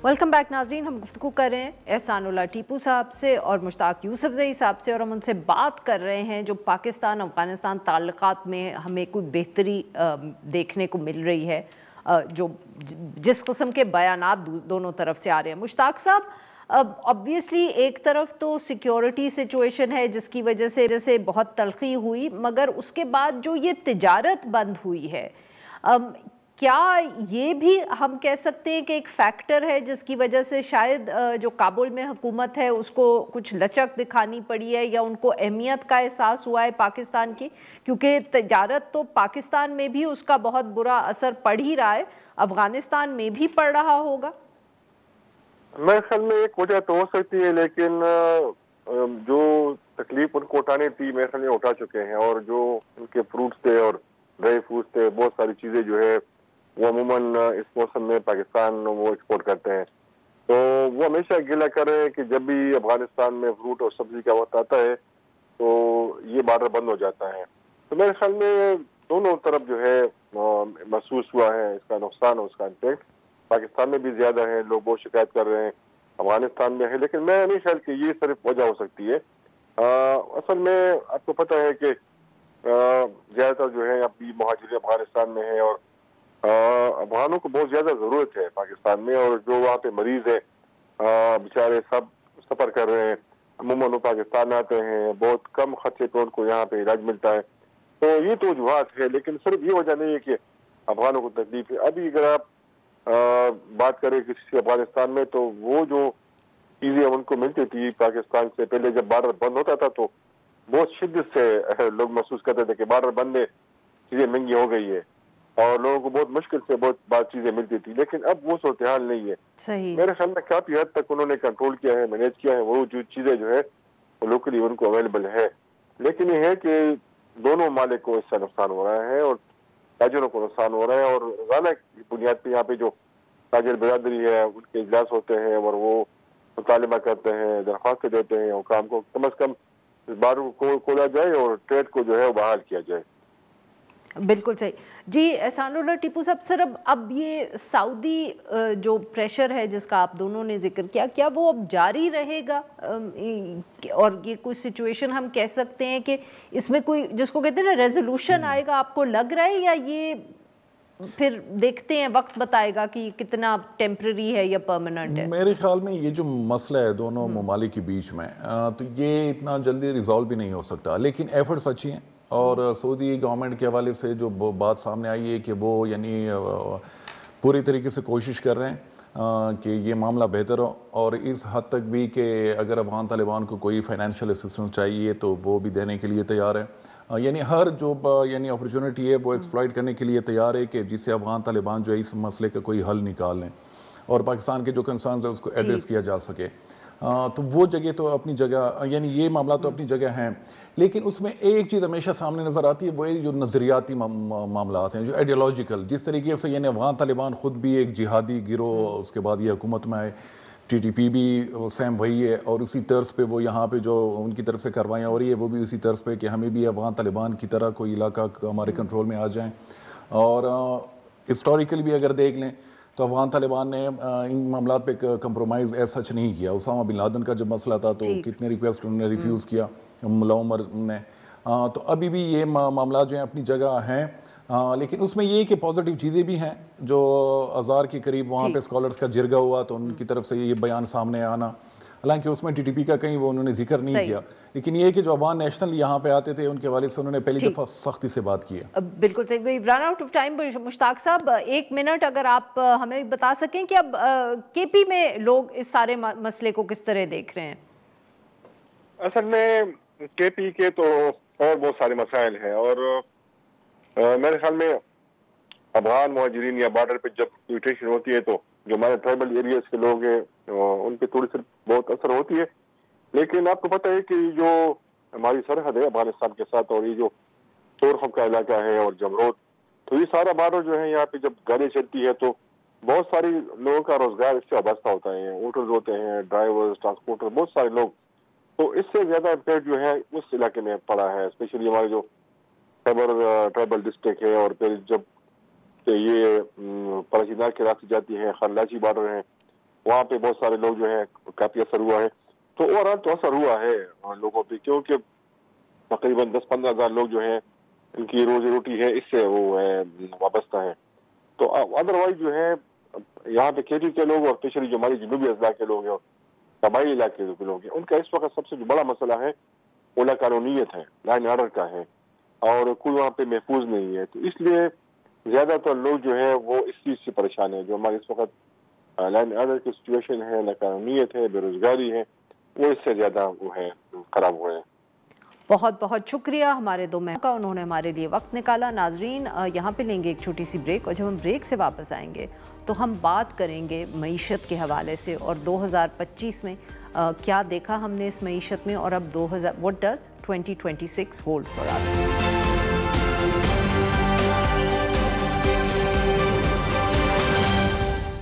Welcome back नाजरीन। हम गुफ्तगू कर रहे हैं एहसानुल्लाह टीपू साहब से और मुश्ताक यूसुफजई साहब से, और हम उनसे बात कर रहे हैं जो पाकिस्तान अफ़गानिस्तान ताल्लुकात में हमें कोई बेहतरी देखने को मिल रही है, जो जिस किस्म के बयानात दोनों तरफ से आ रहे हैं। मुश्ताक साहब, ऑब्वियसली एक तरफ तो सिक्योरिटी सिचुएशन है जिसकी वजह से बहुत तलखी हुई, मगर उसके बाद जो ये तिजारत बंद हुई है, क्या ये भी हम कह सकते हैं कि एक फैक्टर है जिसकी वजह से शायद जो काबुल में हुकूमत है उसको कुछ लचक दिखानी पड़ी है, या उनको अहमियत का एहसास हुआ है पाकिस्तान की? क्योंकि तजारत तो पाकिस्तान में भी उसका बहुत बुरा असर पड़ ही रहा है, अफगानिस्तान में भी पड़ रहा होगा। मेरे ख्याल में एक वजह तो हो सकती है, लेकिन जो तकलीफ उनको उठानी थी मेरे ख्याल में उठा चुके हैं, और जो उनके फ्रूट्स थे और ड्राई फ्रूट्स थे, बहुत सारी चीज़ें जो है वो अमूमन इस मौसम में पाकिस्तान वो एक्सपोर्ट करते हैं। तो वो हमेशा गिला कर रहे हैं कि जब भी अफगानिस्तान में फ्रूट और सब्जी का वक्त आता है तो ये बार्डर बंद हो जाता है। तो मेरे ख्याल में दोनों तरफ जो है महसूस हुआ है इसका नुकसान और उसका इम्पैक्ट। पाकिस्तान में भी ज्यादा है, लोग बहुत शिकायत कर रहे हैं, अफगानिस्तान में है, लेकिन मैं नहीं ख्याल कि ये सिर्फ वजह हो सकती है। असल में आपको पता है कि ज्यादातर जो है अभी मुहाजिर अफगानिस्तान में है, और अफगानों को बहुत ज्यादा जरूरत है पाकिस्तान में, और जो वहाँ पे मरीज है बेचारे सब सफर कर रहे हैं, अमूमन वो पाकिस्तान आते हैं, बहुत कम खर्चे पे उनको यहाँ पे इलाज मिलता है। तो ये तो वजूहत है, लेकिन सिर्फ ये वजह नहीं है कि अफगानों को तकलीफ है। अभी अगर आप बात करें किसी अफगानिस्तान में, तो वो जो चीजें उनको मिलती थी पाकिस्तान से पहले जब बार्डर बंद होता था, तो बहुत शिद्दत से लोग महसूस करते थे कि बार्डर बंद में चीजें महंगी हो गई है, और लोगों को बहुत मुश्किल से बहुत बात चीजें मिलती थी। लेकिन अब वो सूरत हाल नहीं है। सही। मेरे ख्याल में काफी हद तक उन्होंने कंट्रोल किया है, मैनेज किया है, वो जो चीजें जो है वो लोकली उनको अवेलेबल है। लेकिन ये है कि दोनों मालिक को इससे नुकसान हो रहा है और ताजिरों को नुकसान हो रहा है, और रोजाना की बुनियाद पे यहाँ पे जो ताजिर बिरादरी है उनके इजलास होते हैं और वो मुतालिबा करते हैं, दरख्वास्तें देते हैं हुकाम को कम अज कम इस बार को खोला जाए और ट्रेड को जो है वो बहाल किया जाए। बिल्कुल सही जी। एहसानुल्लाह टीपू साहब, सर अब ये सऊदी जो प्रेशर है जिसका आप दोनों ने जिक्र किया, क्या वो अब जारी रहेगा? और ये कोई सिचुएशन हम कह सकते हैं कि इसमें कोई जिसको कहते हैं ना रेजोल्यूशन आएगा, आपको लग रहा है, या ये फिर देखते हैं वक्त बताएगा कि कितना टेम्पररी है या परमानेंट है? मेरे ख्याल में ये जो मसला है दोनों ममालिक के बीच में, तो ये इतना जल्दी रिजॉल्व भी नहीं हो सकता, लेकिन एफर्ट्स अच्छी हैं। और सऊदी गवर्नमेंट के हवाले से जो बात सामने आई है कि वो यानी पूरी तरीके से कोशिश कर रहे हैं कि ये मामला बेहतर हो, और इस हद तक भी कि अगर अफगान तालिबान को कोई फाइनेंशियल असिस्टेंस चाहिए तो वो भी देने के लिए तैयार है। यानी हर जो यानी अपॉर्चुनिटी है वो एक्सप्लॉइट करने के लिए तैयार है कि जिससे अफगान तालिबान जो है इस मसले का कोई हल निकाल लें और पाकिस्तान के जो कंसर्न्स है उसको एड्रेस किया जा सके। तो वो जगह तो अपनी जगह, यानी ये मामला तो अपनी जगह हैं, लेकिन उसमें एक चीज़ हमेशा सामने नज़र आती है, वो जो नज़रियाती मामला हैं, जो आइडियोलॉजिकल, जिस तरीके से यानी अफगान तालिबान ख़ुद भी एक जिहादी गिरोह, उसके बाद ये हुकूमत में आए, TTP भी सेम वही है, और उसी तर्ज पे वो यहाँ पे जो उनकी तरफ से कार्रवाइयाँ हो रही है वो भी उसी तर्ज पे कि हमें भी अफगान तालिबान की तरह कोई इलाका हमारे कंट्रोल में आ जाए। और हिस्टोरिकल भी अगर देख लें तो अफगान तालिबान ने इन मामला पे कंप्रोमाइज़ ऐसा सच नहीं किया। उसामा बिन लादेन का जब मसला था तो कितने रिक्वेस्ट उन्होंने रिफ्यूज़ किया, मुल्ला उमर ने। तो अभी भी ये मामला जो है अपनी जगह हैं, लेकिन उसमें ये कि पॉजिटिव चीज़ें भी हैं। जो 1000 के करीब वहाँ पे स्कॉलर्स का जिरगा हुआ तो उनकी तरफ से ये बयान सामने आना, हालांकि उसमें TTP का कहीं वो उन्होंने जिक्र नहीं किया, लेकिन ये कि जो अफगान नेशनल यहाँ पे आते थे उनके वाले से उन्होंने पहली दफ़ा सख्ती से बात की है। बिल्कुल सही। Run out of time. Mushtaq साहब, 1 मिनट अगर आप हमें बता सकें कि अब KP में लोग इस सारे मसले को किस तरह देख रहे हैं? असल में KP के तो और बहुत सारे मसाइल हैं, और मेरे ख्याल में अफगान मुहाजिरीन या बॉर्डर पे जब म्यूटेशन होती है तो जो हमारे ट्राइबल एरियाज के लोग हैं उन पे थोड़ी सी बहुत असर होती है। लेकिन आपको पता है कि जो हमारी सरहद है अफगानिस्तान के साथ, और ये जो तोरखम का इलाका है और जमरोद, तो ये सारा बॉर्डर जो है यहाँ पे जब गाड़ी चलती है तो बहुत सारी लोगों का रोजगार इससे वाबस्ता होता है। होटल्स होते हैं, ड्राइवर्स, ट्रांसपोर्टर, बहुत सारे लोग। तो इससे ज्यादा इम्पैक्ट जो है उस इलाके में पड़ा है, स्पेशली हमारे जो ट्राइबल डिस्ट्रिक्ट है, और फिर जब ये पराचीनार के रास्ते जाती है, खरलाची बॉर्डर है, वहाँ पे बहुत सारे लोग जो है काफी असर हुआ है। तो ओवरऑल तो असर हुआ है लोगों पे, क्योंकि तकरीबन 10-15 हज़ार लोग जो है इनकी रोजी रोटी है इससे वो है वाबस्ता है। तो अदरवाइज जो है यहाँ पे खेती के लोग और स्पेशली जो हमारी जनूबी अजला के लोग हैं और कबाइली इलाके के लोग हैं, उनका इस वक्त सबसे जो बड़ा मसला है वो लाकानूनियत है, लाइन आर्डर का है, और कोई वहाँ पे महफूज नहीं है। तो इसलिए ज्यादातर लोग जो है वो इस चीज से परेशान है। जो हमारे इस वक्त लाइन आर्डर की सिचुएशन है, लाकानूनियत है, बेरोजगारी है, वो इससे ज्यादा वो है खराब हुए हैं। बहुत बहुत शुक्रिया हमारे दो मेहमान का, उन्होंने हमारे लिए वक्त निकाला। नाजरीन, यहाँ पे लेंगे एक छोटी सी ब्रेक, और जब हम ब्रेक से वापस आएंगे तो हम बात करेंगे मईशत के हवाले से, और 2025 में क्या देखा हमने इस मईशत में, और अब 2000 what does 2026 hold for us.